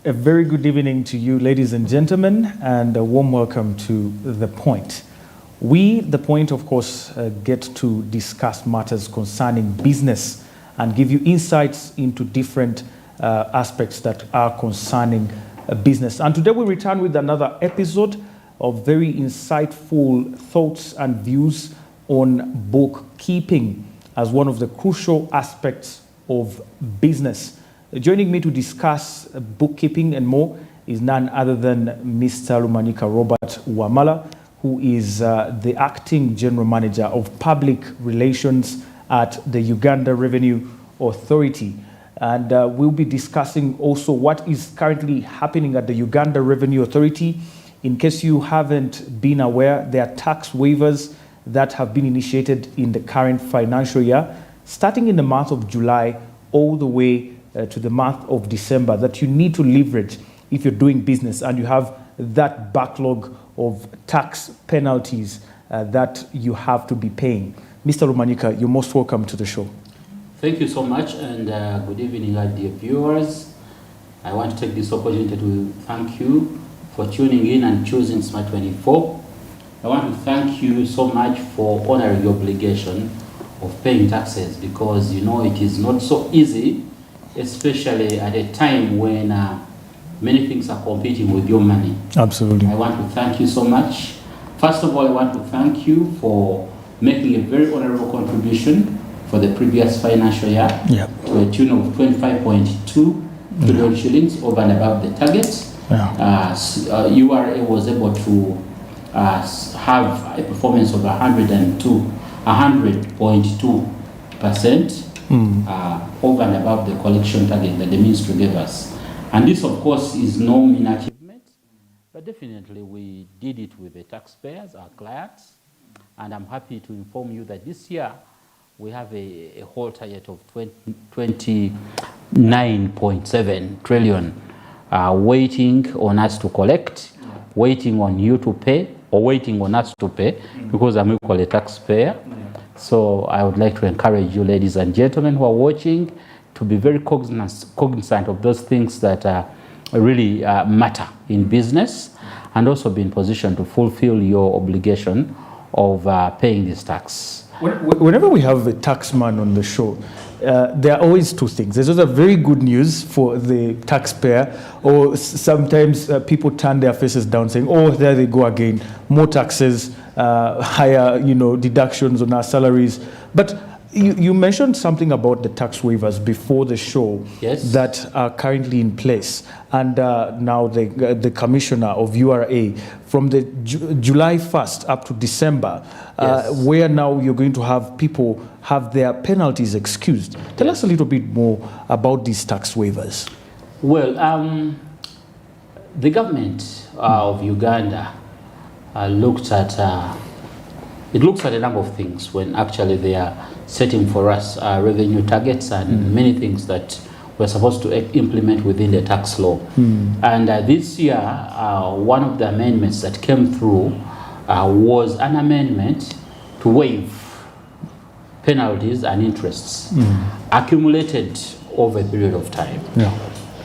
A very good evening to you, ladies and gentlemen, and a warm welcome to The Point. We, The Point, of course, get to discuss matters concerning business and give you insights into different aspects that are concerning business. And today we return with another episode of very insightful thoughts and views on bookkeeping as one of the crucial aspects of business. Joining me to discuss bookkeeping and more is none other than Mr. Rumanyika Robert Wamala, who is the acting general manager of public relations at the Uganda Revenue Authority. And we'll be discussing also what is currently happening at the Uganda Revenue Authority. In case you haven't been aware, there are tax waivers that have been initiated in the current financial year, starting in the month of July all the way to the month of December, that you need to leverage if you're doing business and you have that backlog of tax penalties that you have to be paying. Mr. Rumanyika, you're most welcome to the show. Thank you so much, and good evening, dear viewers. I want to take this opportunity to thank you for tuning in and choosing Smart 24. I want to thank you so much for honoring your obligation of paying taxes, because you know it is not so easy, especially at a time when many things are competing with your money. Absolutely. I want to thank you so much. First of all, I want to thank you for making a very honorable contribution for the previous financial year to a tune of 25.2 billion shillings over and above the target. URA was able to have a performance of 100.2% over and above the collection target that the ministry gave us. And this, of course, is no mean achievement, but definitely we did it with the taxpayers, our clients, and I'm happy to inform you that this year we have a whole target of 29.7 trillion waiting on us to collect, waiting on you to pay, or waiting on us to pay, because I'm equally a taxpayer. So I would like to encourage you, ladies and gentlemen who are watching, to be very cognizant of those things that really matter in business, and also be in position to fulfill your obligation of paying this tax. Whenever we have a taxman on the show, there are always two things. There's also very good news for the taxpayer, or sometimes people turn their faces down saying, oh, there they go again, more taxes, higher deductions on our salaries. But you mentioned something about the tax waivers before the show that are currently in place. And now the commissioner of URA, from the July 1st up to December, where now you're going to have people have their penalties excused. Tell us a little bit more about these tax waivers. Well, the government of Uganda looks at a number of things when actually they are setting for us revenue targets and many things that we're supposed to implement within the tax law. And this year, one of the amendments that came through was an amendment to waive penalties and interests accumulated over a period of time.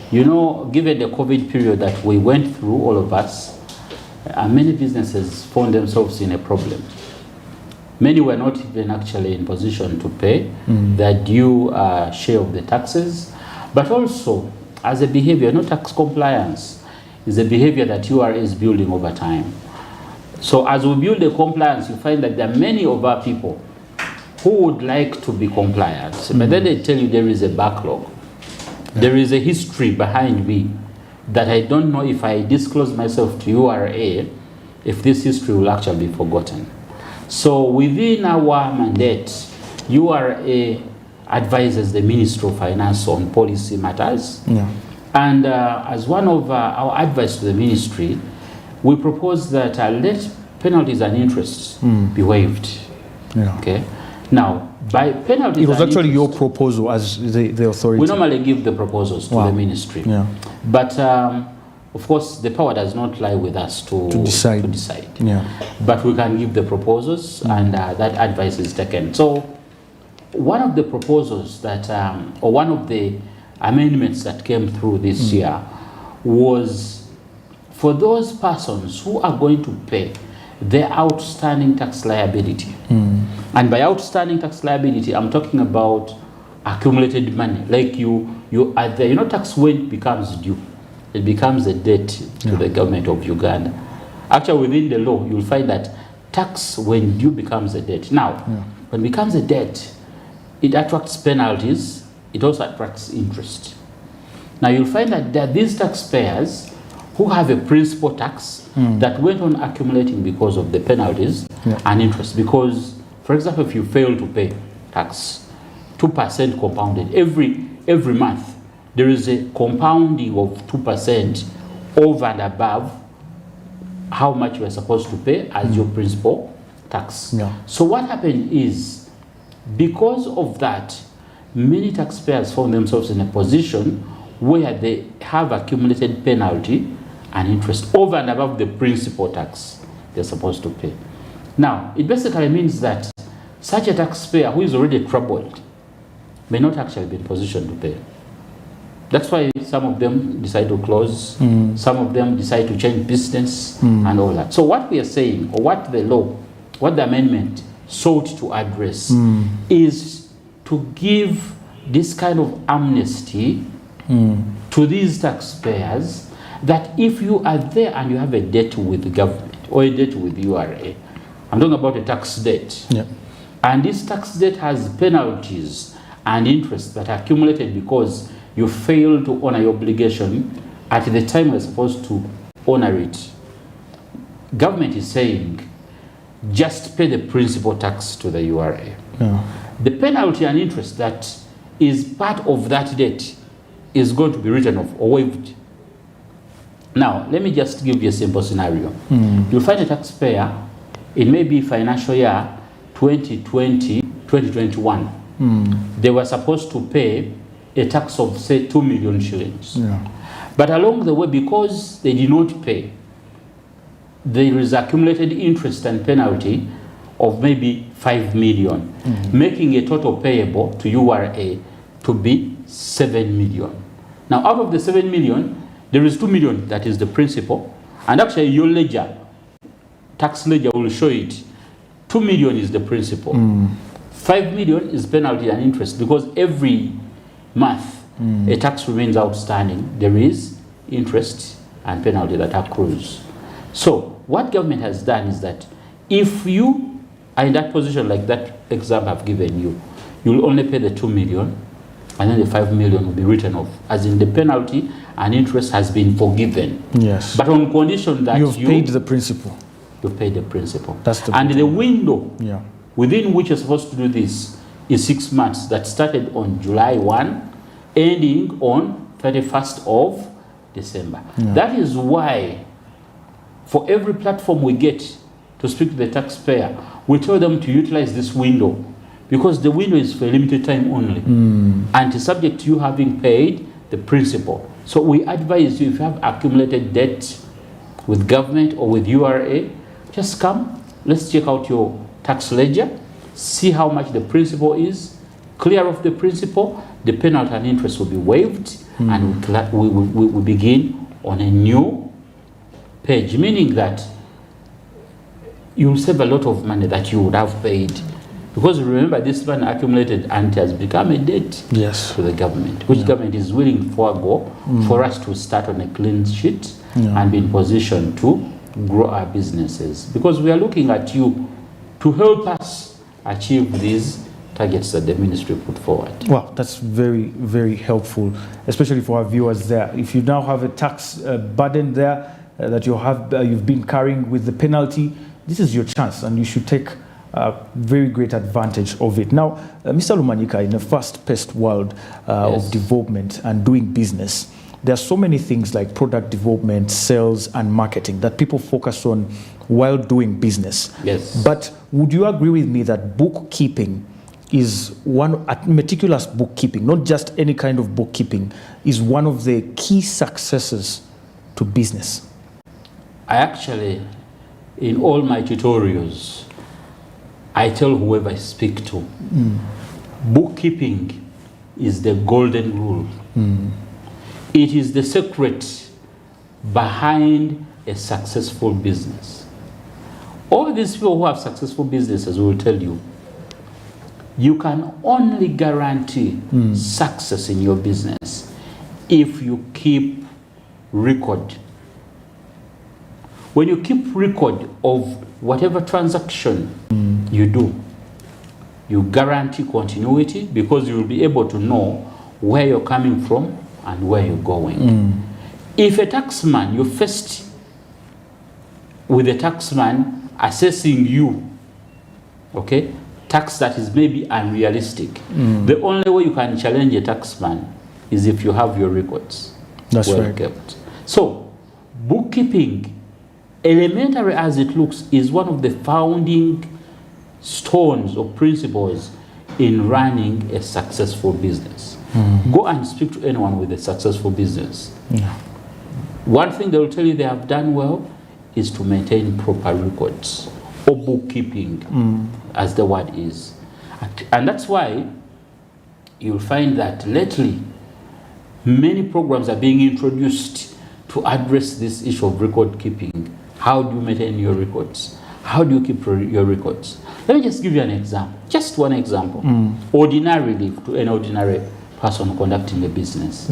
You know, given the COVID period that we went through, all of us, many businesses found themselves in a problem. Many were not even actually in position to pay their due share of the taxes. But also, as a behavior, no tax compliance is a behavior that URA is building over time. So as we build the compliance, you find that there are many of our people who would like to be compliant, but then they tell you there is a backlog. There is a history behind me that I don't know if I disclose myself to URA, if this history will actually be forgotten. So within our mandate, URA advises the Ministry of Finance on policy matters. And as one of our advice to the ministry, we propose that let penalties and interests be waived. Okay. Now, by penalties, it was actually your proposal as the authority. We normally give the proposals to the ministry. But of course, the power does not lie with us to decide. But we can give the proposals, and that advice is taken. So one of the proposals that, or one of the amendments that came through this year was for those persons who are going to pay their outstanding tax liability. And by outstanding tax liability, I'm talking about accumulated money. Like you are there, you know, tax when it becomes due, it becomes a debt to the government of Uganda. Actually, within the law, you'll find that tax when due becomes a debt. Now, when it becomes a debt, it attracts penalties, it also attracts interest. Now, you'll find that there are these taxpayers who have a principal tax that went on accumulating because of the penalties and interest. Because, for example, if you fail to pay tax, 2% compounded every month, there is a compounding of 2% over and above how much you are supposed to pay as your principal tax. So what happened is, because of that, many taxpayers found themselves in a position where they have accumulated penalty and interest over and above the principal tax they're supposed to pay. Now, it basically means that such a taxpayer who is already troubled may not actually be in position to pay. That's why some of them decide to close, some of them decide to change business and all that. So what we are saying, or what the law, what the amendment sought to address is to give this kind of amnesty to these taxpayers, that if you are there and you have a debt with the government or a debt with URA, I'm talking about a tax debt, and this tax debt has penalties and interest that are accumulated because you fail to honor your obligation at the time you're supposed to honor it. Government is saying, just pay the principal tax to the URA. The penalty and interest that is part of that debt is going to be written off or waived. Now, let me just give you a simple scenario. You'll find a taxpayer in maybe financial year 2020, 2021. They were supposed to pay a tax of, say, 2 million shillings. But along the way, because they did not pay, there is accumulated interest and penalty of maybe 5 million, making a total payable to URA to be 7 million. Now, out of the 7 million, there is 2 million that is the principal, and actually your ledger, tax ledger will show it. 2 million is the principal. 5 million is penalty and interest, because every month a tax remains outstanding. There is interest and penalty that accrues. So what government has done is that if you are in that position, like that example I've given you, you'll only pay the 2 million, and then the 5 million will be written off, as in the penalty and interest has been forgiven. Yes. But on condition that you've paid the principal. You pay the principal. That's the and the window within which you're supposed to do this is 6 months. That started on July 1, ending on 31st of December. That is why for every platform we get to speak to the taxpayer, we tell them to utilize this window, because the window is for a limited time only, and is subject to you having paid the principal. So we advise you, if you have accumulated debt with government or with URA, just come, let's check out your tax ledger, see how much the principal is, clear off the principal, the penalty and interest will be waived, and we begin on a new page, meaning that you'll save a lot of money that you would have paid. Because remember, this money accumulated and it has become a debt to the government, which government is willing to forego for us to start on a clean sheet and be in position to grow our businesses. Because we are looking at you to help us achieve these targets that the ministry put forward. Wow, that's very, very helpful, especially for our viewers there. If you now have a tax burden there that you've been carrying with the penalty, this is your chance, and you should take very great advantage of it. Now, Mr. Lumanyika, in a fast-paced world of development and doing business, there are so many things like product development, sales, and marketing that people focus on while doing business. But would you agree with me that bookkeeping is meticulous bookkeeping, not just any kind of bookkeeping, is one of the key successes to business? I actually, in all my tutorials, I tell whoever I speak to, bookkeeping is the golden rule. It is the secret behind a successful business. All these people who have successful businesses will tell you, you can only guarantee success in your business if you keep record. When you keep record of whatever transaction you do, you guarantee continuity because you will be able to know where you're coming from and where you're going. If a taxman, you're faced with a taxman assessing you, okay, tax that is maybe unrealistic, the only way you can challenge a taxman is if you have your records well kept. So, bookkeeping, elementary as it looks, is one of the founding stones or principles in running a successful business. Go and speak to anyone with a successful business. One thing they will tell you they have done well is to maintain proper records or bookkeeping, as the word is. And that's why you'll find that lately many programs are being introduced to address this issue of record keeping. How do you maintain your records? How do you keep your records? Let me just give you an example, just one example. Ordinarily, to an ordinary person conducting a business.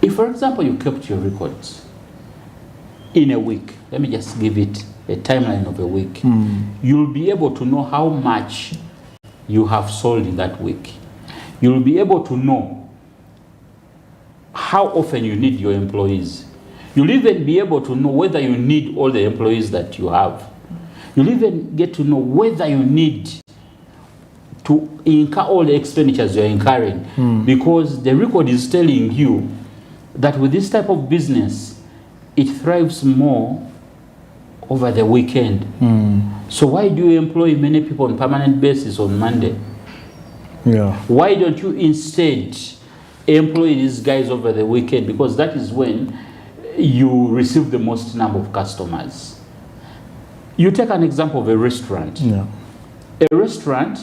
If, for example, you kept your records in a week, let me just give it a timeline of a week, you'll be able to know how much you have sold in that week. You'll be able to know how often you need your employees. You'll even be able to know whether you need all the employees that you have. You'll even get to know whether you need to incur all the expenditures you're incurring, because the record is telling you that with this type of business, it thrives more over the weekend. So why do you employ many people on permanent basis on Monday? Why don't you instead employ these guys over the weekend? Because that is when you receive the most number of customers. You take an example of a restaurant. A restaurant,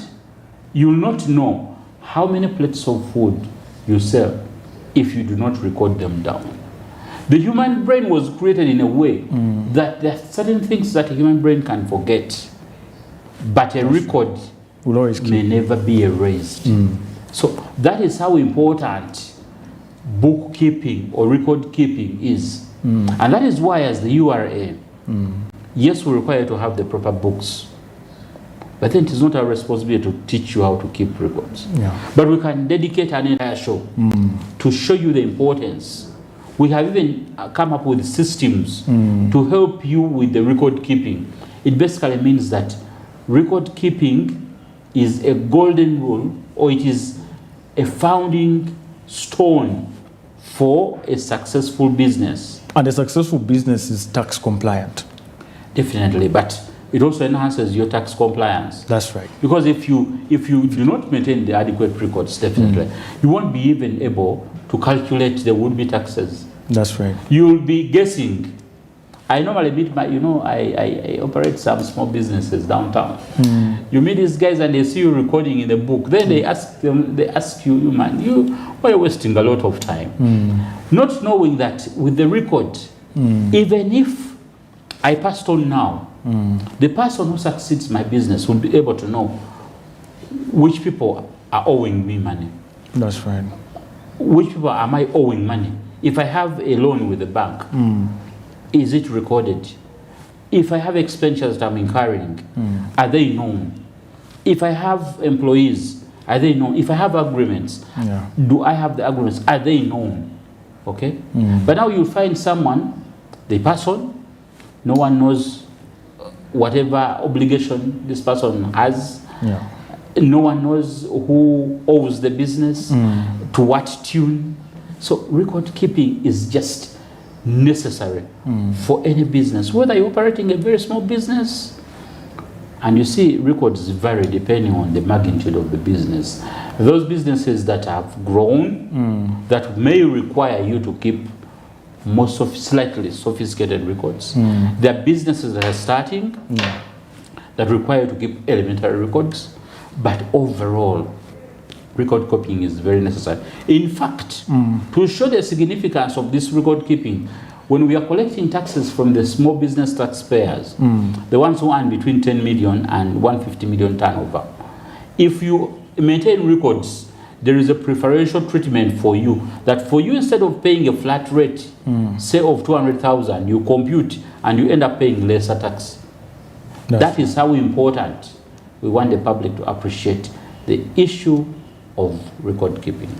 you'll not know how many plates of food you sell if you do not record them down. The human brain was created in a way that there are certain things that a human brain can forget, but a record will always may never be erased. So that is how important bookkeeping or record keeping is. And that is why, as the URA, yes, we require to have the proper books, but then it is not our responsibility to teach you how to keep records. But we can dedicate an entire show to show you the importance. We have even come up with systems to help you with the record keeping. It basically means that record keeping is a golden rule, or it is a founding stone for a successful business. And a successful business is tax compliant. Definitely, but it also enhances your tax compliance. That's right. Because if you do not maintain the adequate records, definitely, you won't be even able to calculate the would-be taxes. That's right. You'll be guessing. I normally meet I operate some small businesses downtown. You meet these guys and they see you recording in the book. Then they ask you, man, why are you wasting a lot of time? Not knowing that with the record, even if I passed on now, the person who succeeds my business will be able to know which people are owing me money. That's right. Which people am I owing money? If I have a loan with the bank, is it recorded? If I have expenditures that I'm incurring, are they known? If I have employees, are they known? If I have agreements, do I have the agreements? Are they known? Okay? But now you'll find someone, they pass on, no one knows whatever obligation this person has. No one knows who owes the business, to what tune. So record keeping is just necessary for any business, whether you're operating a very small business. And you see, records vary depending on the magnitude of the business. Those businesses that have grown, that may require you to keep more slightly sophisticated records. There are businesses that are starting that require you to keep elementary records, but overall, record keeping is very necessary. In fact, to show the significance of this record keeping, when we are collecting taxes from the small business taxpayers, the ones who earn between 10 million and 150 million turnover, if you maintain records, there is a preferential treatment for you, that for you, instead of paying a flat rate, say of 200,000, you compute and you end up paying lesser tax. That is how important we want the public to appreciate the issue of record keeping.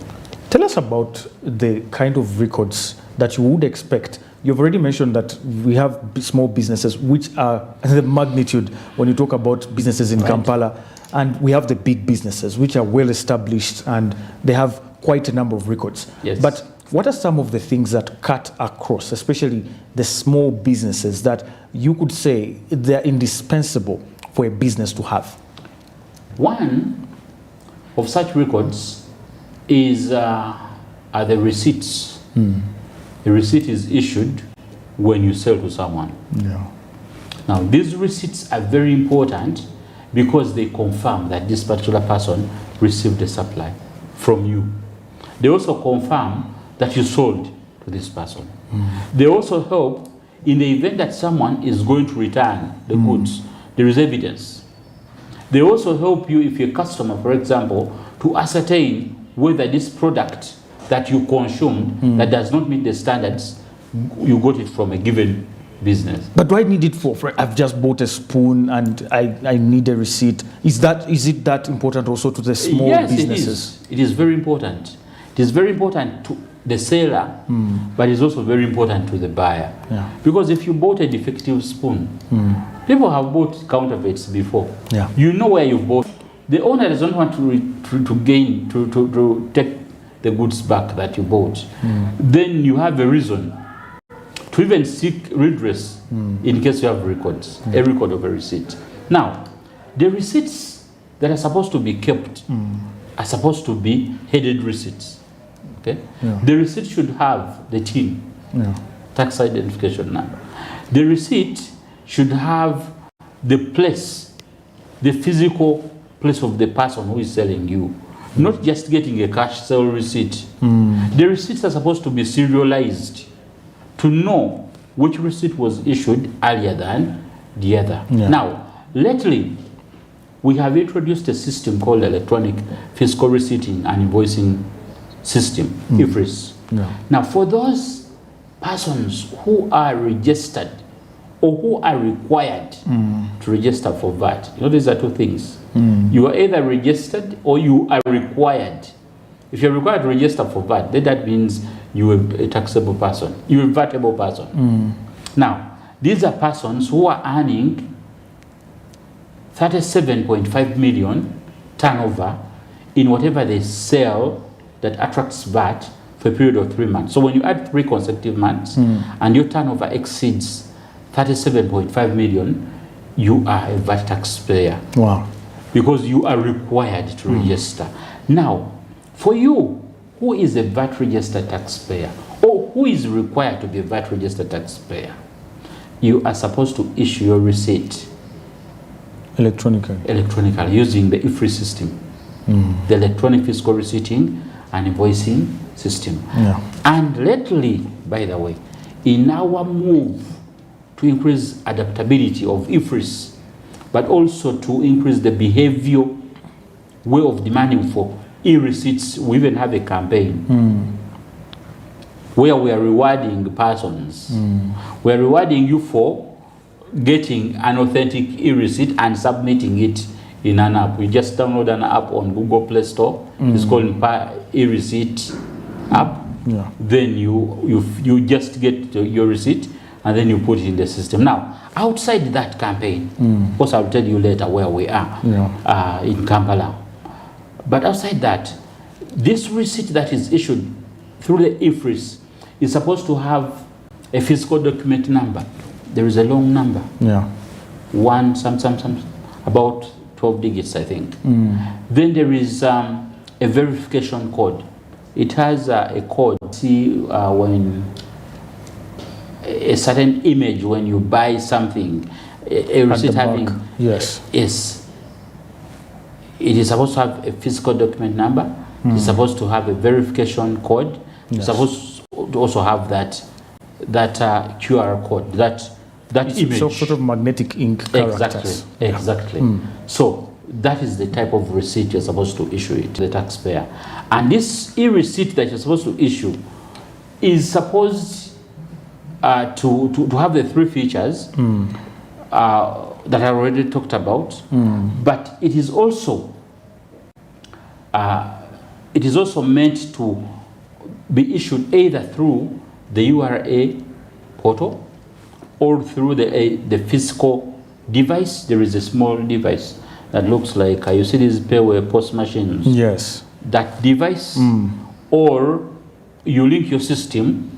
Tell us about the kind of records that you would expect. You've already mentioned that we have small businesses, which are the magnitude when you talk about businesses in Kampala, and we have the big businesses, which are well established and they have quite a number of records. Yes. But what are some of the things that cut across, especially the small businesses, that you could say they're indispensable for a business to have? One of such records is are the receipts. A receipt is issued when you sell to someone. Yeah. Now, these receipts are very important because they confirm that this particular person received a supply from you. They also confirm that you sold to this person. They also help in the event that someone is going to return the goods. There is evidence. They also help you, if you're a customer, for example, to ascertain whether this product that you consumed that does not meet the standards, you got it from a given business. But do I need it for I've just bought a spoon and I need a receipt? Is it that important also to the small businesses? It is very important. It is very important to the seller, but it's also very important to the buyer. Yeah. Because if you bought a defective spoon, people have bought counterfeits before. Yeah. You know where you've bought. The owner doesn't want to take the goods back that you bought. Then you have a reason to even seek redress in case you have records, a record of a receipt. Now, the receipts that are supposed to be kept are supposed to be headed receipts. Okay? Yeah. The receipt should have the TIN, tax identification number. The receipt should have the place, the physical place of the person who is selling you. Not just getting a cash sale receipt. The receipts are supposed to be serialized to know which receipt was issued earlier than the other. Yeah. Now, lately, we have introduced a system called Electronic Fiscal Receipting and Invoicing System, IFRIS. Yeah. Now, for those persons who are registered or who are required to register for VAT, you know, these are two things. You are either registered or you are required. If you're required to register for VAT, then that means you are a taxable person. You're a VATable person. Now, these are persons who are earning 37.5 million turnover in whatever they sell that attracts VAT for a period of 3 months. So when you add 3 consecutive months and your turnover exceeds 37.5 million, you are a VAT taxpayer. Wow. Because you are required to register. Now, for you, who is a VAT registered taxpayer, or who is required to be a VAT registered taxpayer, you are supposed to issue your receipt electronically using the IFRIS system, the Electronic Fiscal Receipting and Invoicing System. Yeah. And lately, by the way, in our move to increase adaptability of IFRIS, but also to increase the behavior way of demanding for e-receipts, we even have a campaign where we are rewarding persons. We are rewarding you for getting an authentic e-receipt and submitting it in an app. You just download an app on Google Play Store. It's called e-receipt app. Yeah. Then you just get your receipt and then you put it in the system. Now, outside that campaign, of course I'll tell you later where we are in Kampala. But outside that, this receipt that is issued through the IFRIS is supposed to have a fiscal document number. There is a long number. Yeah. About 12 digits, I think. Then there is a verification code. It has a code. See when a certain image when you buy something, a receipt having yes, it is supposed to have a physical document number. It's supposed to have a verification code. It's supposed to also have that that QR code, that image. Sort of magnetic ink characters. Exactly. So that is the type of receipt you're supposed to issue it to the taxpayer. And this e-receipt that you're supposed to issue is supposed to have the three features that I already talked about, but it is also meant to be issued either through the URA portal or through the physical device. There is a small device that looks like you see these payway post machines. Yes. That device, or you link your system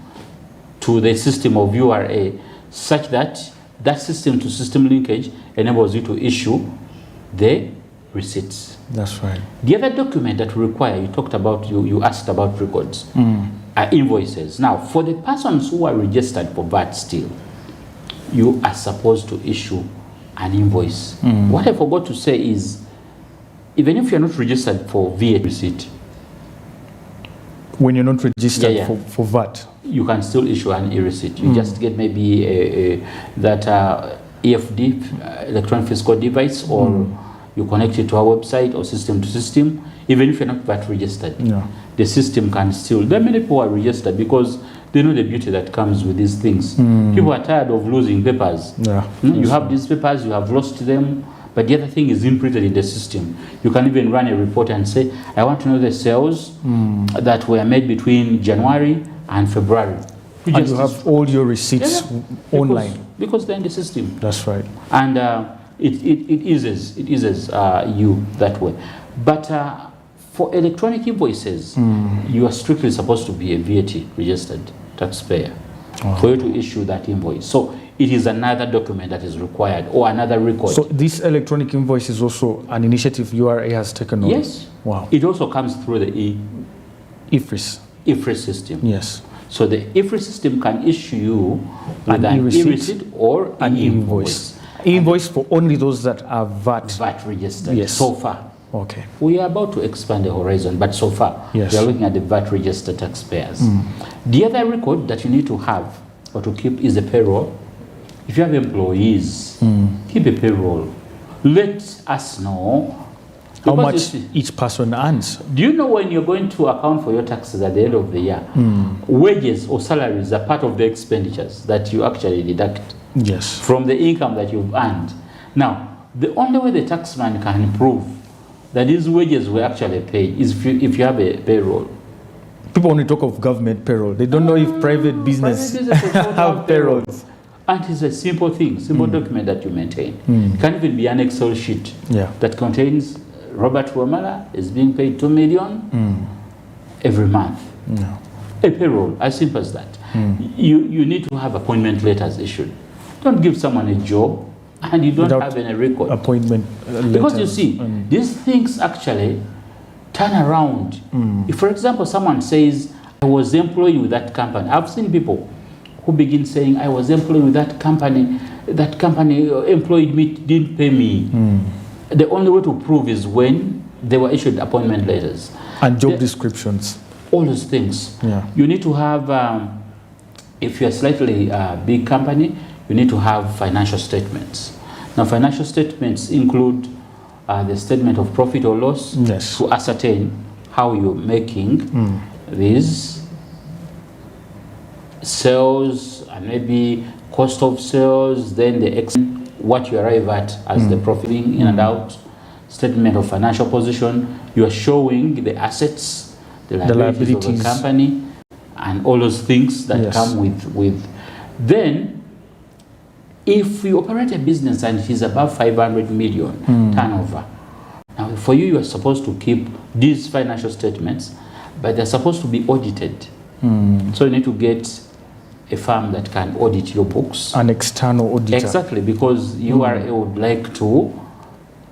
to the system of URA such that that system to system linkage enables you to issue the receipts. That's right. The other document that we require, you talked about, you asked about records, are invoices. Now, for the persons who are registered for VAT still, you are supposed to issue an invoice. What I forgot to say is, even if you're not registered for VAT receipt, when you're not registered for VAT, you can still issue an e-receipt. You just get maybe that EFD, electronic fiscal device, or you connect it to our website or system to system. Even if you're not VAT registered, the system can still. There are many people who are registered because they know the beauty that comes with these things. People are tired of losing papers. You have these papers, you have lost them, but the other thing is imprinted in the system. You can even run a report and say, I want to know the sales that were made between January and February. And you have all your receipts online. Because they're in the system. That's right. And it eases you that way. But for electronic invoices, you are strictly supposed to be a VAT registered taxpayer for you to issue that invoice. So it is another document that is required, or another record. So this electronic invoice is also an initiative URA has taken on? Yes. Wow. It also comes through the IFRIS system. Yes. So the IFRIS system can issue you with an e-receipt or an invoice. Invoice for only those that are VAT registered so far. Okay. We are about to expand the horizon, but so far we are looking at the VAT registered taxpayers. The other record that you need to have or to keep is the payroll. If you have employees, keep a payroll. Let us know how much each person earns. Do you know when you're going to account for your taxes at the end of the year, wages or salaries are part of the expenditures that you actually deduct from the income that you've earned. Now, the only way the taxman can prove that these wages were actually paid is if you have a payroll. People only talk of government payroll. They don't know if private business have payrolls. And it's a simple thing, simple document that you maintain. It can even be an Excel sheet that contains Robert Wamala is being paid 2 million every month. A payroll, as simple as that. You need to have appointment letters issued. Don't give someone a job and you don't have any record. Appointment letters. Because you see, these things actually turn around. If, for example, someone says, I was employed with that company. I've seen people who begin saying, I was employed with that company employed me, didn't pay me. The only way to prove is when they were issued appointment letters. And job descriptions. All those things. You need to have, if you're a slightly big company, you need to have financial statements. Now, financial statements include the statement of profit or loss to ascertain how you're making these sales and maybe cost of sales, then what you arrive at as the profit in and out, statement of financial position. You are showing the assets, the liabilities of the company, and all those things that come with. Then, if you operate a business and it is above 500 million turnover, now for you are supposed to keep these financial statements, but they're supposed to be audited. So you need to get a firm that can audit your books. An external auditor. Exactly, because URA would like to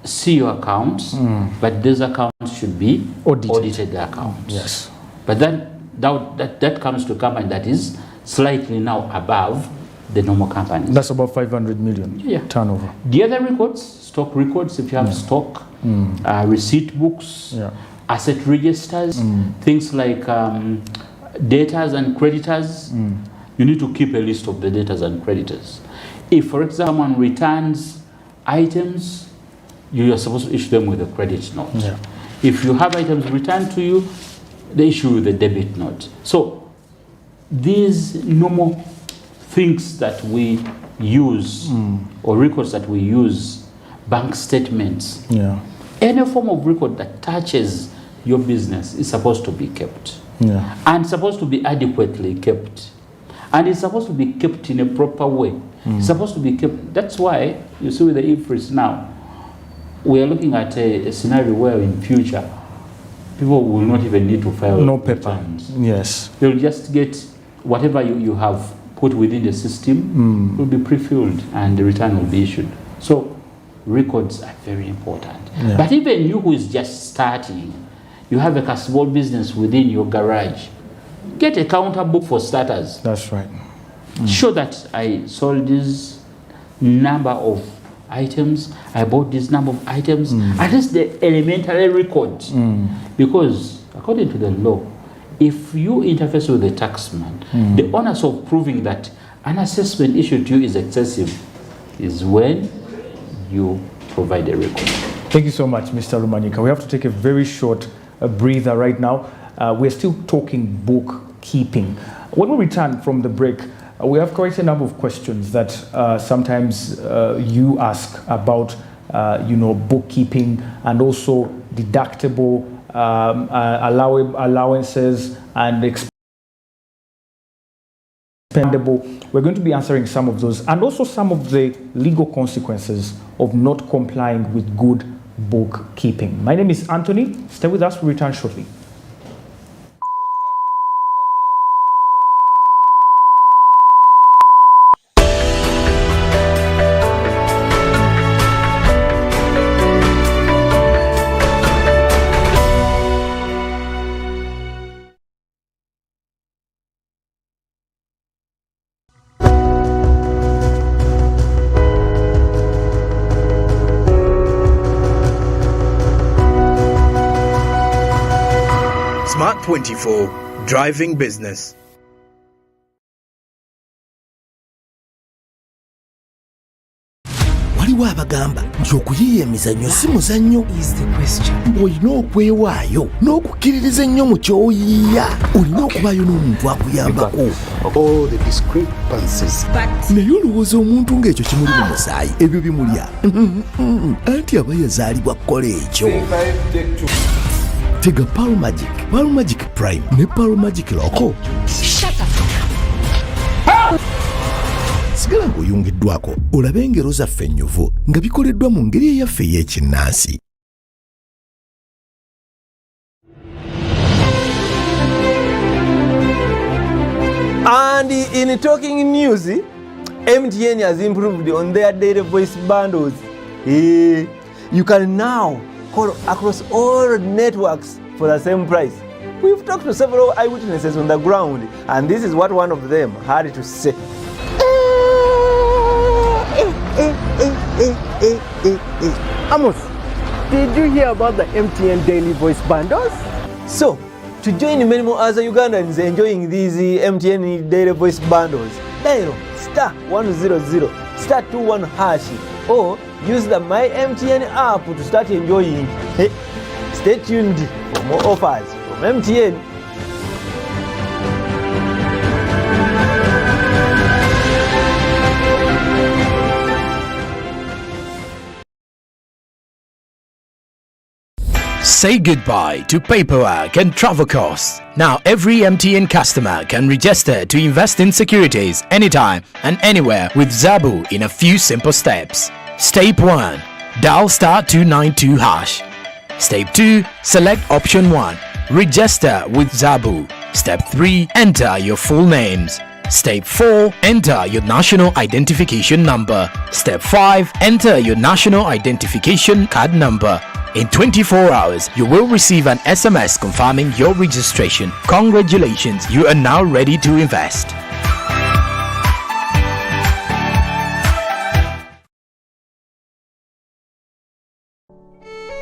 see your accounts, but these accounts should be audited accounts. Yes. But that comes to a company that is slightly now above the normal companies. That's about 500 million turnover. The other records, stock records, if you have stock, receipt books, asset registers, things like debtors and creditors, you need to keep a list of the debtors and creditors. If, for example, someone returns items, you are supposed to issue them with a credit note. Yeah. If you have items returned to you, they issue with a debit note. So these normal things that we use, or records that we use, bank statements, any form of record that touches your business is supposed to be kept. And supposed to be adequately kept. And it's supposed to be kept in a proper way. It's supposed to be kept. That's why you see with the IFRS now, we are looking at a scenario where in future, people will not even need to file no paper. returns. Yes. They'll just get whatever you have put within the system will be pre-filled and the return will be issued. So records are very important. But even you who is just starting, you have a small business within your garage, get a counter book for starters. That's right. Show that I sold this number of items, I bought this number of items, at least the elementary record. Because according to the law, if you interface with the taxman, the onus of proving that an assessment issued to you is excessive is when you provide a record. Thank you so much, Mr. Rumanyika. We have to take a very short breather right now. We're still talking bookkeeping. When we return from the break, we have quite a number of questions that sometimes you ask about, bookkeeping and also deductible allowances and expendable. We're going to be answering some of those and also some of the legal consequences of not complying with good bookkeeping. My name is Anthony. Stay with us. We'll return shortly. Smart 24, driving business. Waliwo abagamba nti okuyiiya emizannyo si muzannyo, olina okwewaayo n'okukkiririza ennyo mu ky'oyiiya. Olina okubaayo n'omuntu akuyambako. Naye olowooza omuntu ng'ekyo kimuli mu musaayi, ebyo bimulya. Anti aba yazaalibwa kukola ekyo. Tega Pearl Magic Prime ne Pearl Magic Loco. Sigala ng'oyungiddwako olabe engero zaffe ennyuvu nga bikoleddwa mu ngeri eyaffe ey'ekinnansi. And in talking news, MTN has improved on their data voice bundles. You can now call across all networks for the same price. We've talked to several eyewitnesses on the ground, and this is what one of them had to say. Amos, did you hear about the MTN daily voice bundles? So, to join many more other Ugandans enjoying these MTN daily voice bundles, dial *100 *21# or use the My MTN app to start enjoying. Stay tuned for more offers from MTN. Say goodbye to paperwork and travel costs. Now every MTN customer can register to invest in securities anytime and anywhere with Zabu in a few simple steps. Step 1. Dial *292#. Step 2. Select option 1. Register with Zabu. Step 3. Enter your full names. Step 4. Enter your national identification number. Step 5. Enter your national identification card number. In 24 hours, you will receive an SMS confirming your registration. Congratulations, you are now ready to invest.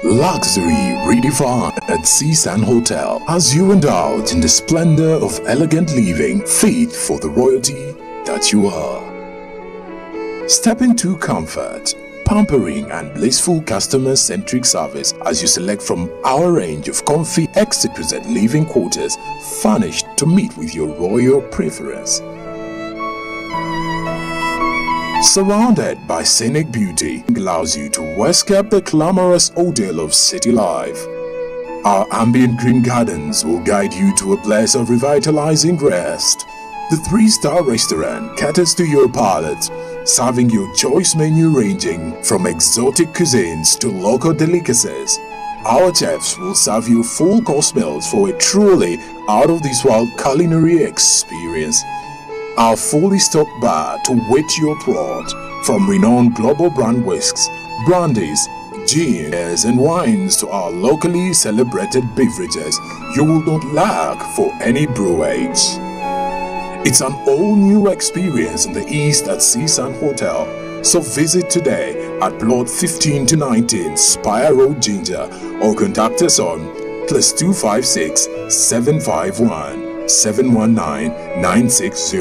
Luxury redefined at Seasand Hotel as you indulge in the splendor of elegant living fit for the royalty that you are. Step into comfort, pampering and blissful customer-centric service as you select from our range of comfy, exquisite living quarters furnished to meet with your royal preference. Surrounded by scenic beauty, allows you to escape the glamorous ordeal of city life. Our ambient green gardens will guide you to a place of revitalizing rest. The 3-star restaurant caters to your palate, serving your choice menu ranging from exotic cuisines to local delicacies. Our chefs will serve you full course meals for a truly out-of-this-world culinary experience. Our fully stocked bar to whet your throat, from renowned global brand whisks, brandies, gins and wines to our locally celebrated beverages, you will not lack for any brewage. It's an all-new experience in the East at Seasand Hotel. So visit today at plot 15 to 19 Spire Road, Ginger, or contact us on +256 751 719 960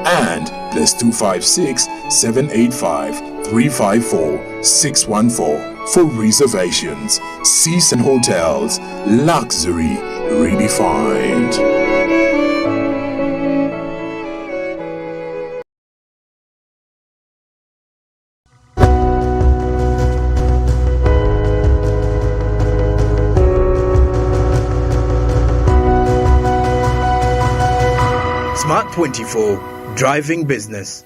and +256 785 354 614 for reservations. Seasand Hotels, luxury redefined. Smart 24, driving business.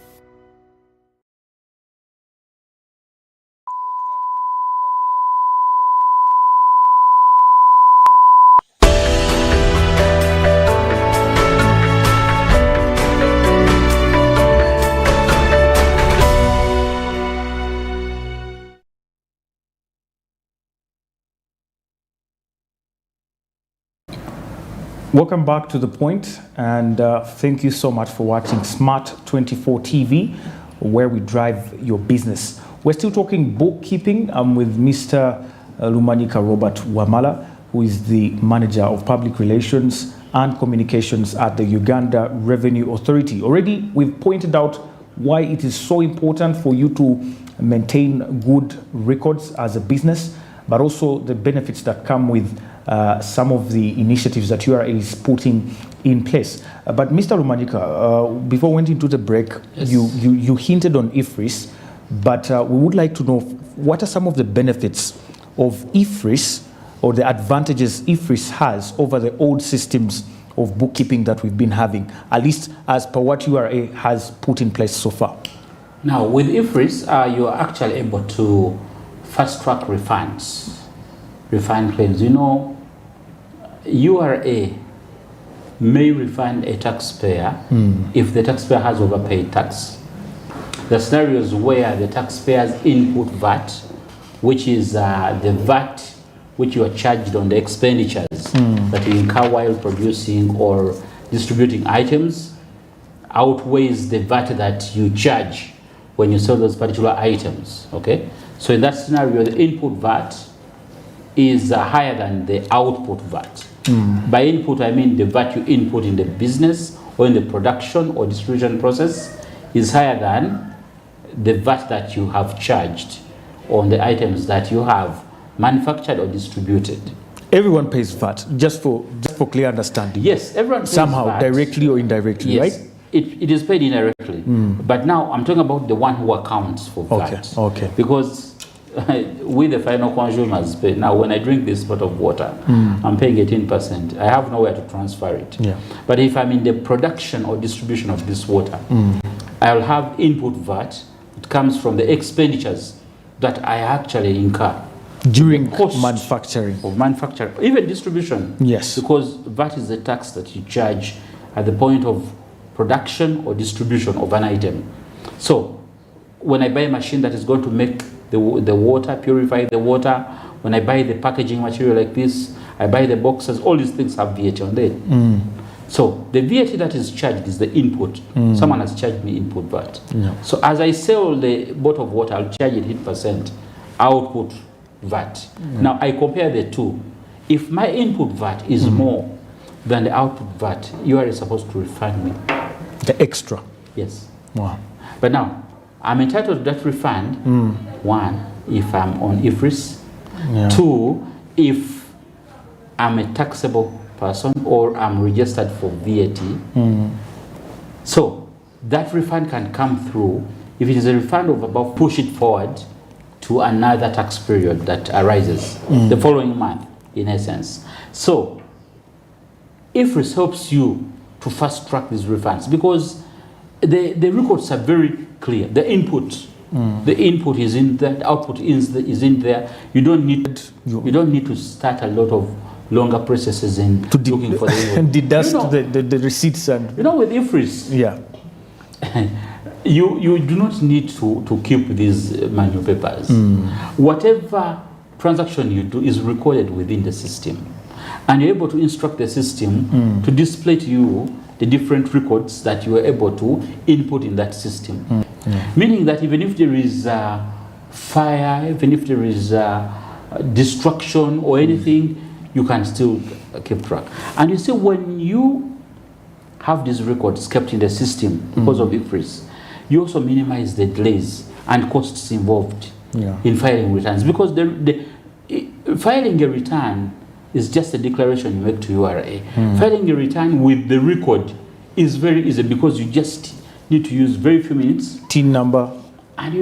Welcome back to The Point, and thank you so much for watching Smart 24 TV, where we drive your business. We're still talking bookkeeping. I'm with Mr. Lumanyika Robert Wamala, who is the Manager of Public Relations and Communications at the Uganda Revenue Authority. Already, we've pointed out why it is so important for you to maintain good records as a business, but also the benefits that come with some of the initiatives that URA is putting in place. But Mr. Lumanyika, before we went into the break, yes, you hinted on IFRIS, but we would like to know what are some of the benefits of IFRIS or the advantages IFRIS has over the old systems of bookkeeping that we've been having, at least as per what URA has put in place so far. Now, with IFRIS, you are actually able to fast-track refunds, refund claims. You know, URA may refund a taxpayer if the taxpayer has overpaid tax. The scenarios where the taxpayer's input VAT, which is the VAT which you are charged on the expenditures that you incur while producing or distributing items, outweighs the VAT that you charge when you sell those particular items. Okay, so in that scenario, the input VAT is higher than the output VAT. By input, I mean the VAT you input in the business or in the production or distribution process is higher than the VAT that you have charged on the items that you have manufactured or distributed. Everyone pays VAT, just for clear understanding. Yes, everyone pays somehow, VAT. directly or indirectly, yes, right? It is paid indirectly. But now I'm talking about the one who accounts for VAT. Okay. Because we, the final consumers, pay. Now, when I drink this pot of water, I'm paying 18%. I have nowhere to transfer it. Yeah. But if I'm in the production or distribution of this water, I'll have input VAT. It comes from the expenditures that I actually incur During cost manufacturing. of manufacture, even distribution. Yes. Because VAT is the tax that you charge at the point of production or distribution of an item. So when I buy a machine that is going to make the water, purify the water, when I buy the packaging material like this, I buy the boxes, all these things have VAT on them. So the VAT that is charged is the input. Someone has charged me input VAT. Yeah. So as I sell the bottle of water, I'll charge it 8%. Output VAT. Now I compare the two. If my input VAT is more than the output VAT, URA is supposed to refund me. The extra? Yes. Wow. But now, I'm entitled to that refund, one, if I'm on IFRS, two, if I'm a taxable person or I'm registered for VAT. So that refund can come through. If it is a refund of about, push it forward to another tax period that arises the following month, in essence. So IFRS helps you to fast track these refunds because the records are very clear. The input is in there, the output is in there. You don't need to start a lot of longer processes in looking for the and deduct the receipts and with IFRS. You do not need to keep these manual papers. Whatever transaction you do is recorded within the system, and you're able to instruct the system to display to you the different records that you are able to input in that system. Meaning that even if there is fire, even if there is destruction or anything, you can still keep track. And you see, when you have these records kept in the system because of IFRS, you also minimize the delays and costs involved in filing returns, because filing a return is just a declaration you make to URA. Filing a return with the record is very easy because you just need to use very few minutes. TIN number. And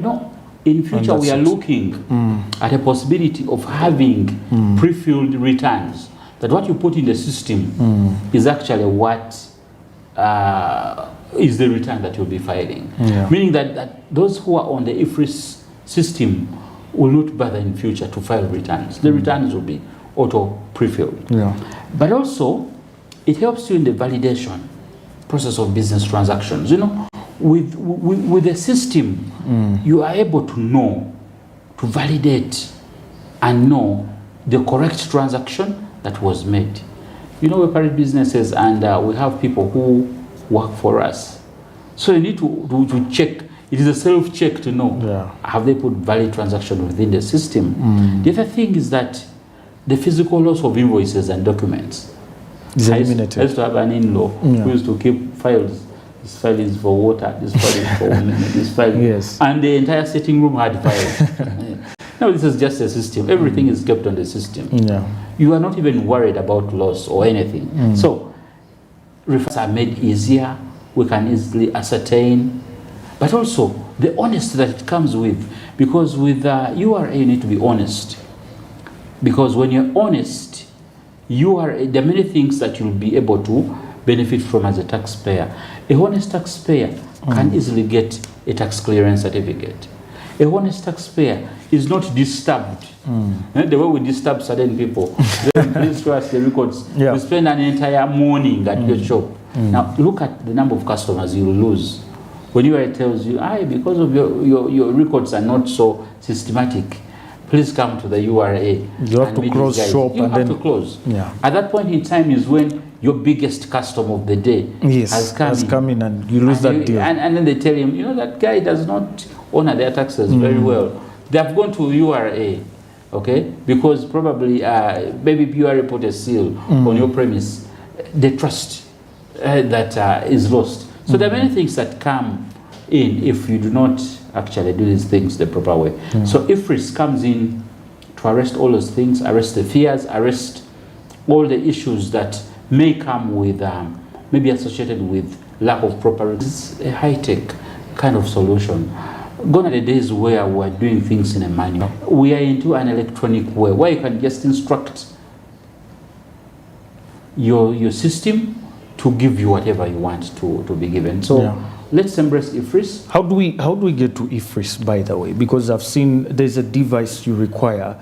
in future we are looking at a possibility of having pre-filled returns, that what you put in the system is actually what is the return that you'll be filing. Meaning that those who are on the IFRS system will not bother in future to file returns. The returns will be auto pre-filled. But also it helps you in the validation process of business transactions. With the system, you are able to know, to validate and know the correct transaction that was made. We operate businesses and we have people who work for us. So you need to check. It is a self-check to know, have they put valid transaction within the system? The other thing is that the physical loss of invoices and documents is eliminated. I used to have an in-law who used to keep files. This file is for water, this file is for women, this file. And the entire sitting room had files. Now this is just a system. Everything is kept on the system. You are not even worried about loss or anything. So refunds are made easier. We can easily ascertain. But also the honesty that it comes with. Because with URA you need to be honest. Because when you're honest, there are many things that you'll be able to benefit from as a taxpayer. A honest taxpayer can easily get a tax clearance certificate. A honest taxpayer is not disturbed. The way we disturb certain people. Please show us the records. We spend an entire morning at your shop. Now look at the number of customers you will lose when URA tells you, because of your records are not so systematic, please come to the URA. You have to close shop. You have to close. At that point in time is when your biggest customer of the day has come in and you lose that deal. And then they tell him, that guy does not honor their taxes very well. They have gone to URA, okay? Because probably maybe URA put a seal on your premise. The trust that is lost. So there are many things that come in if you do not actually do these things the proper way. So IFRS comes in to arrest all those things, arrest the fears, arrest all the issues that may come with, maybe associated with lack of proper. It's a high-tech kind of solution. Gone are the days where we're doing things in a manual. We are into an electronic way where you can just instruct your system to give you whatever you want to be given. So let's embrace IFRS. How do we get to IFRS, by the way? Because I've seen there's a device you require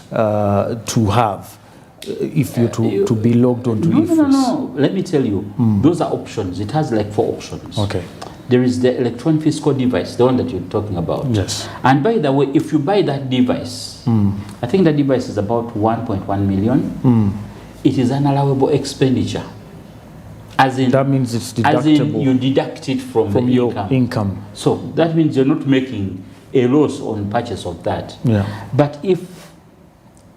to have if you're to be logged onto IFRS. No. Let me tell you, those are options. It has like 4 options. Okay. There is the electronic fiscal device, the one that you're talking about. Yes. And by the way, if you buy that device, I think that device is about 1.1 million. It is an allowable expenditure. As in, that means it's deductible. As in, you deduct it from your income. So that means you're not making a loss on purchase of that. Yeah. But if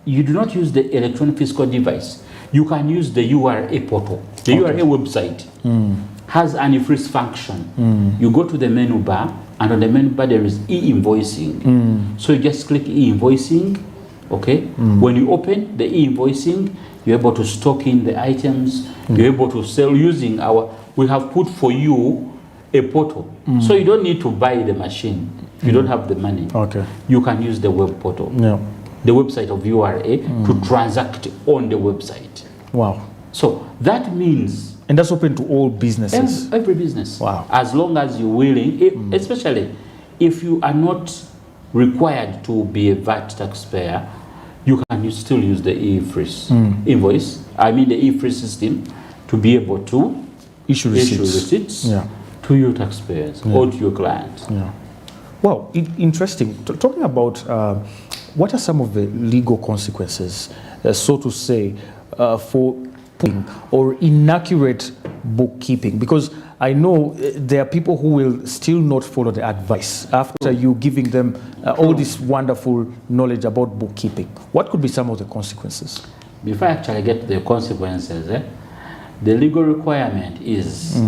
you do not use the electronic physical device, you can use the URA portal. The URA website has an e-freeze function. You go to the menu bar, and on the menu bar there is e-invoicing. So you just click e-invoicing, okay? When you open the e-invoicing, you're able to stock in the items, you're able to sell using we have put for you a portal. So you don't need to buy the machine. If you don't have the money, you can use the web portal. The website of URA to transact on the website. Wow. So that means... And that's open to all businesses? Every business. Wow. As long as you're willing, especially if you are not required to be a VAT taxpayer, you can still use the e-freeze invoice, the e-freeze system to be able to issue receipts to your taxpayers or to your clients. Wow, interesting. Talking about what are some of the legal consequences, so to say, for or inaccurate bookkeeping? Because I know there are people who will still not follow the advice after you giving them all this wonderful knowledge about bookkeeping. What could be some of the consequences? Before I actually get to the consequences, the legal requirement is,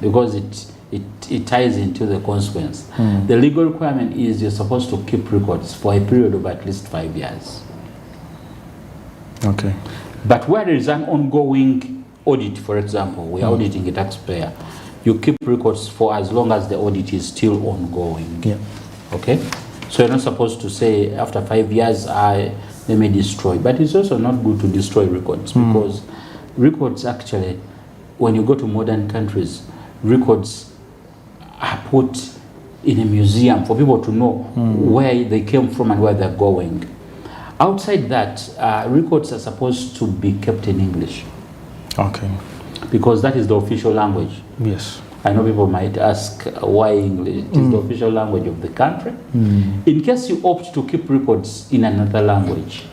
because it ties into the consequence, the legal requirement is you're supposed to keep records for a period of at least 5 years. Okay. But where there is an ongoing audit, for example, we are auditing a taxpayer, you keep records for as long as the audit is still ongoing. Okay? So you're not supposed to say after 5 years, they may destroy. But it's also not good to destroy records, because records actually, when you go to modern countries, records are put in a museum for people to know where they came from and where they're going. Outside that, records are supposed to be kept in English. Okay. Because that is the official language. Yes. I know people might ask why English. It is the official language of the country. In case you opt to keep records in another language,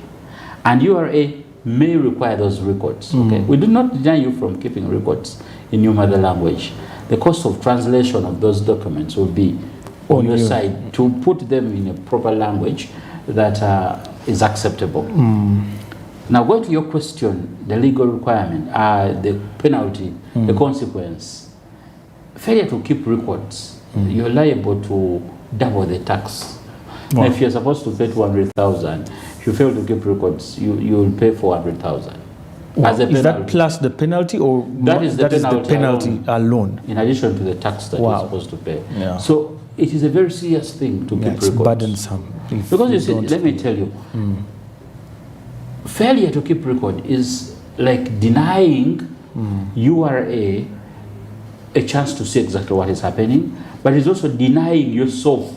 and URA may require those records, okay? We do not deny you from keeping records in your mother language. The cost of translation of those documents will be on your side to put them in a proper language that is acceptable. Now, going to your question, the legal requirement, the penalty, the consequence, failure to keep records, you're liable to double the tax. Now, if you're supposed to pay 200,000, if you fail to keep records, you will pay 400,000. As a penalty. Is that plus the penalty, or that is the penalty alone? In addition to the tax that you're supposed to pay. So it is a very serious thing to keep records. It's burdensome. Because you see, let me tell you, failure to keep record is like denying URA a chance to see exactly what is happening, but it's also denying yourself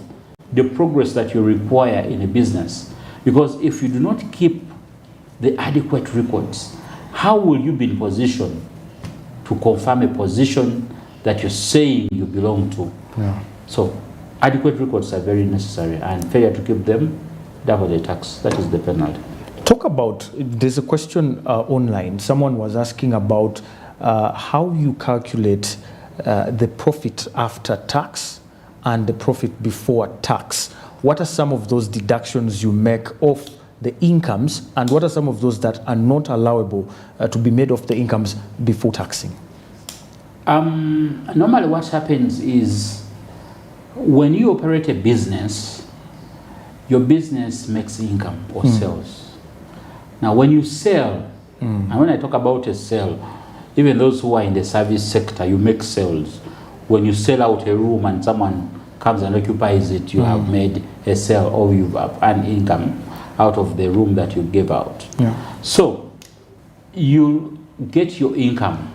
the progress that you require in a business. Because if you do not keep the adequate records, how will you be in position to confirm a position that you're saying you belong to? So adequate records are very necessary, and failure to keep them, double the tax. That is the penalty. Talk about, there's a question online. Someone was asking about how you calculate the profit after tax and the profit before tax. What are some of those deductions you make off the incomes, and what are some of those that are not allowable to be made off the incomes before taxing? Normally what happens is, when you operate a business, your business makes income or sales. Now when you sell, and when I talk about a sale, even those who are in the service sector, you make sales. When you sell out a room and someone comes and occupies it, you have made a sale, or you have an income out of the room that you gave out. So you get your income.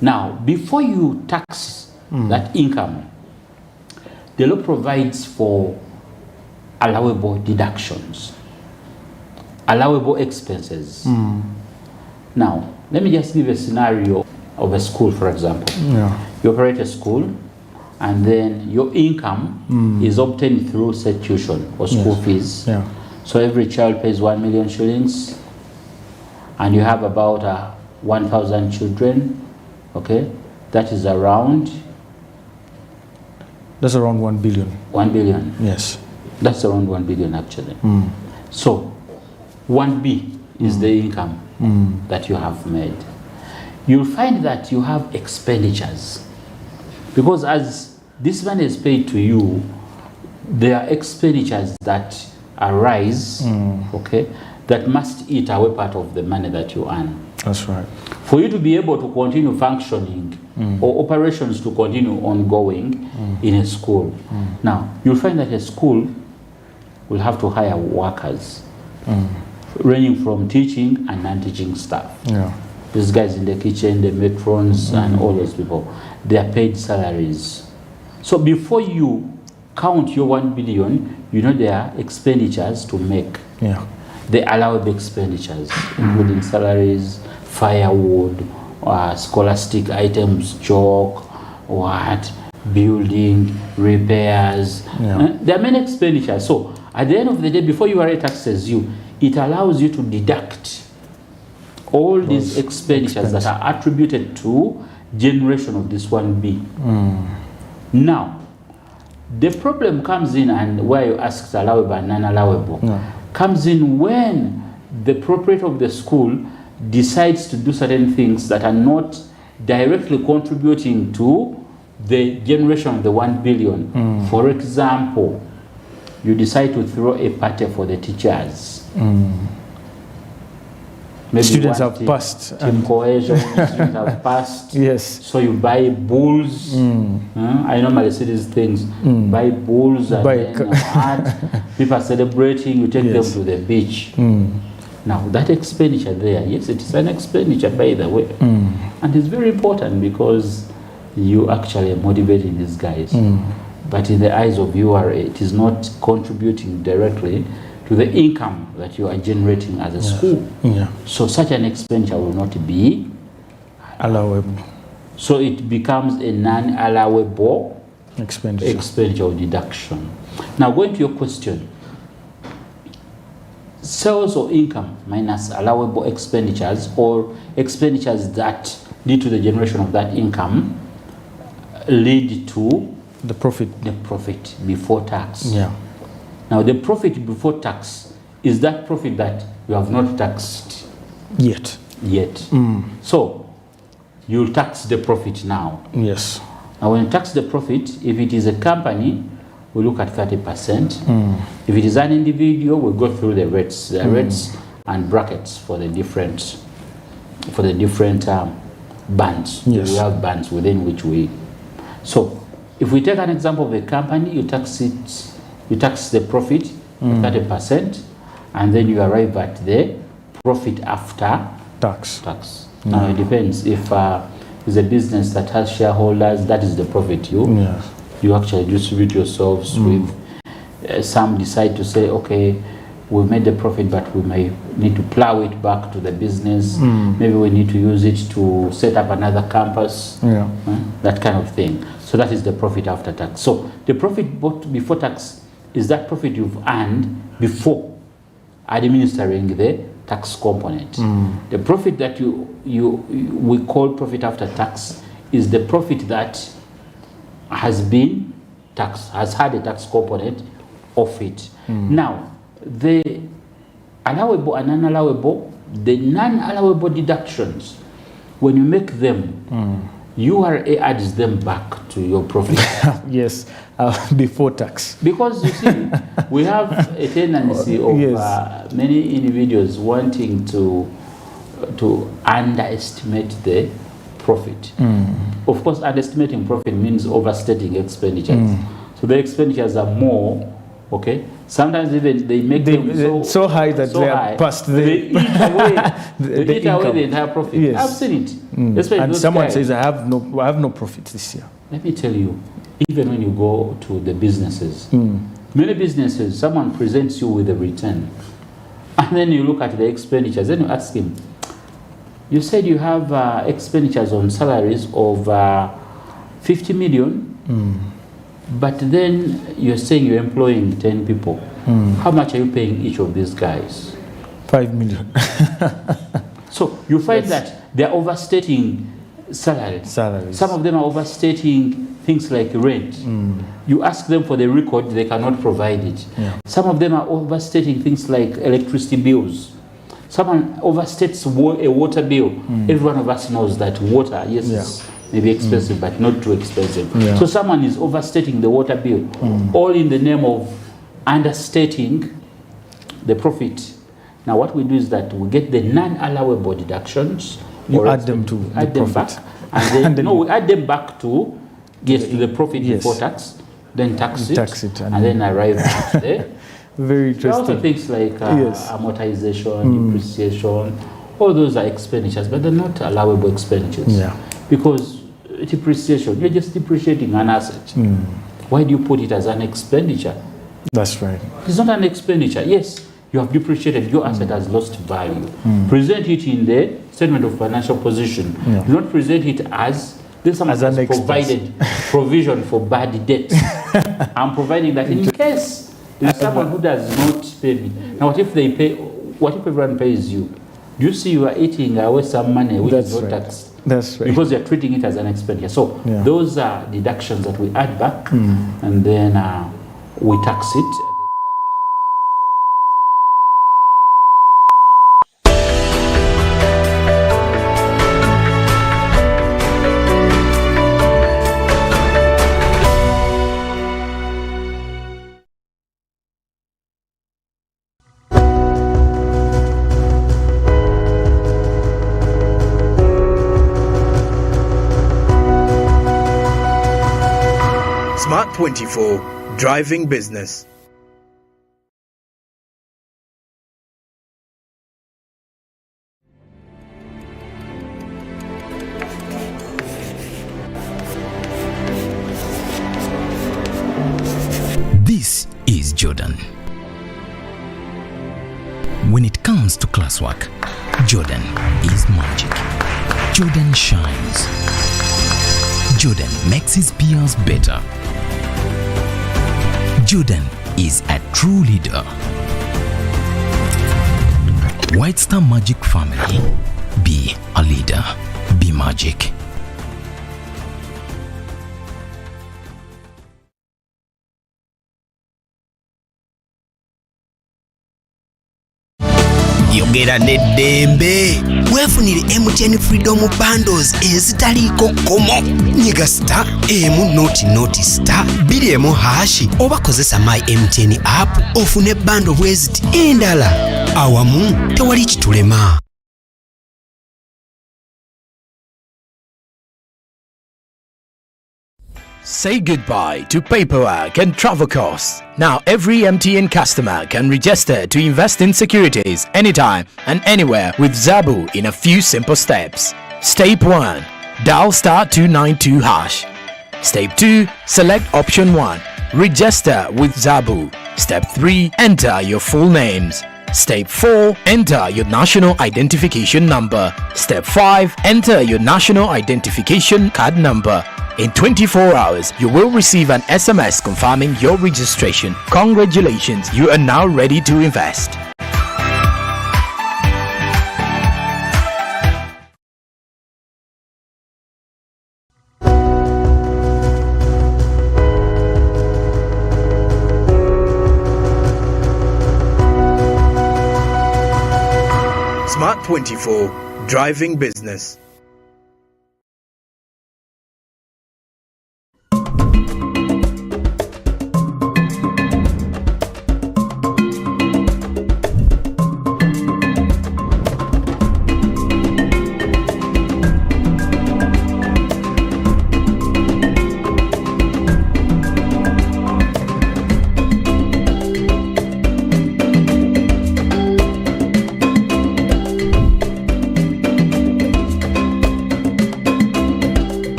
Now, before you tax that income, the law provides for allowable deductions, allowable expenses. Now, let me just give a scenario of a school, for example. You operate a school, and then your income is obtained through say tuition or school fees. So every child pays 1 million shillings, and you have about 1,000 children. Okay, that is around. That's around 1 billion. 1 billion. Yes. That's around 1 billion actually. So 1B is the income that you have made. You'll find that you have expenditures. Because as this money is paid to you, there are expenditures that arise, okay, that must eat away part of the money that you earn. That's right. For you to be able to continue functioning or operations to continue ongoing in a school. Now, you'll find that a school will have to hire workers, ranging from teaching and non-teaching staff. Yeah. These guys in the kitchen, the matrons, and all those people, they are paid salaries. So before you count your 1 billion, you know there are expenditures to make. Yeah. The allowable expenditures, including salaries, firewood, scholastic items, chalk, building, repairs. Yeah. There are many expenditures. So at the end of the day, before URA taxes you, it allows you to deduct all these expenditures that are attributed to generation of this 1B. Now, the problem comes in, and where you asked allowable and non-allowable, comes in when the proprietor of the school decides to do certain things that are not directly contributing to the generation of the 1 billion. For example, you decide to throw a party for the teachers. Maybe students have passed. Team cohesion, students have passed. Yes. So you buy bulls. I normally see these things. Buy bulls and then people are celebrating, you take them to the beach. Now that expenditure there, yes, it is an expenditure by the way. And it's very important because you actually are motivating these guys. But in the eyes of URA, it is not contributing directly to the income that you are generating as a school. So such an expenditure will not be allowable. So it becomes a non-allowable expenditure or deduction. Now going to your question, sales or income minus allowable expenditures or expenditures that lead to the generation of that income lead to the profit before tax. Yeah. Now the profit before tax is that profit that you have not taxed yet. So you'll tax the profit now. Yes. Now when you tax the profit, if it is a company, we look at 30%. If it is an individual, we go through the rates, rates and brackets for the different bands. Yes. We have bands within which we. So if we take an example of a company, you tax the profit 30%, and then you arrive at the profit after tax. Now it depends. If it's a business that has shareholders, that is the profit you actually distribute yourselves with. Some decide to say, okay, we made the profit, but we may need to plow it back to the business. Maybe we need to use it to set up another campus, that kind of thing. So that is the profit after tax. So the profit before tax is that profit you've earned before administering the tax component. The profit that we call profit after tax is the profit that has been taxed, has had a tax component of it. Now, the allowable and unallowable, the non-allowable deductions, when you make them, URA adds them back to your profit. Yes, before tax. Because you see, we have a tendency of many individuals wanting to underestimate the profit. Of course, underestimating profit means overstating expenditures. So the expenditures are more, okay? Sometimes even they make them so high that they are past they eat away the entire profit. Yes. I've seen it. And someone says, I have no profit this year. Let me tell you, even when you go to the businesses, many businesses, someone presents you with a return, and then you look at the expenditures, then you ask him, you said you have expenditures on salaries of 50 million, but then you're saying you're employing 10 people. How much are you paying each of these guys? 5 million. So you find that they're overstating salaries. Some of them are overstating things like rent. You ask them for the record, they cannot provide it. Some of them are overstating things like electricity bills. someone overstates a water bill, every one of us knows that water, yes, may be expensive, but not too expensive. Yeah. So someone is overstating the water bill, all in the name of understating the profit. Now what we do is that we get the non-allowable deductions. You add them to add the them profit. back, and then we add them back to to the profit before tax, then tax it, and then arrive at the very there are also interesting. things like amortization, depreciation, all those are expenditures, but they're not allowable expenditures. Yeah. Because depreciation, you're just depreciating an asset. Why do you put it as an expenditure? That's right. It's not an expenditure. Yes, you have depreciated, your asset has lost value. Present it in the statement of financial position. Do not present it as this someone has provided provision for bad debt. I'm providing that in case there's someone who does not pay me. Now what if they pay, what if everyone pays you? Do you see you are eating away some money which is not taxed? That's right. Because you're treating it as an expenditure. So those are deductions that we add back and then we tax it. Smart 24, driving business. This is Jordan. When it comes to classwork, Jordan is magic. Jordan shines. Jordan makes his peers better. Jordan is a true leader. White Star Magic family. Be a leader. Be magic. yogera n'eddembe weefunire MTN Freedom Bundles ezitaliiko kkomo nyiga star emu noti star 2 oba kozesa my MTN app ofune bando bweziti endala awamu tewali kitulema. Say goodbye to paperwork and travel costs. Now every MTN customer can register to invest in securities anytime and anywhere with Zabu in a few simple steps. Step 1. Dial *292#. Step 2. Select option 1. Register with Zabu. Step 3. Enter your full names. Step 4. Enter your national identification number. Step 5. Enter your national identification card number. In 24 hours, you will receive an SMS confirming your registration. Congratulations, you are now ready to invest. Smart 24, driving business.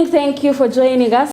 to thank you for joining us